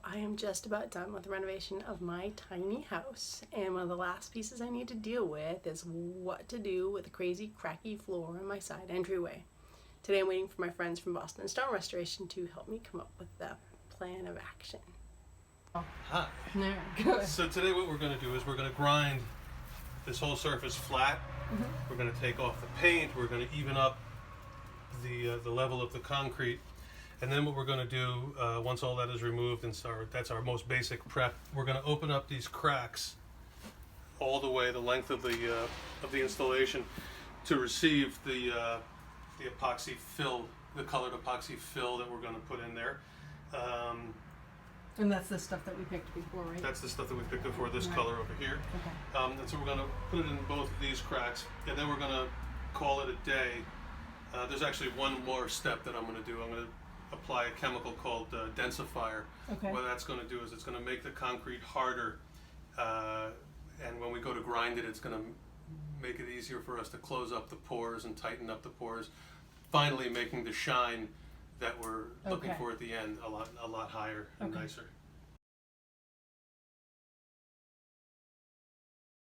I am just about done with the renovation of my tiny house, and one of the last pieces I need to deal with is what to do with the crazy cracky floor in my side entryway. Today I'm waiting for my friends from Boston Stone Restoration to help me come up with the plan of action. Hi. There, good. So today what we're going to do is we're going to grind this whole surface flat. We're going to take off the paint. We're going to even up the level of the concrete. And then what we're going to do, once all that is removed, and so that's our most basic prep, we're going to open up these cracks all the way the length of the installation to receive the epoxy fill, the colored epoxy fill that we're going to put in there. And that's the stuff that we picked before, right? That's the stuff that we picked before, this Right. color over here. Okay. And so we're going to put it in both of these cracks, and then we're going to call it a day. There's actually one more step that I'm going to do. I'm going to apply a chemical called densifier. Okay. What that's going to do is it's going to make the concrete harder, and when we go to grind it, it's going to make it easier for us to close up the pores and tighten up the pores, finally making the shine that we're looking Okay. for at the end a lot higher and Okay. nicer.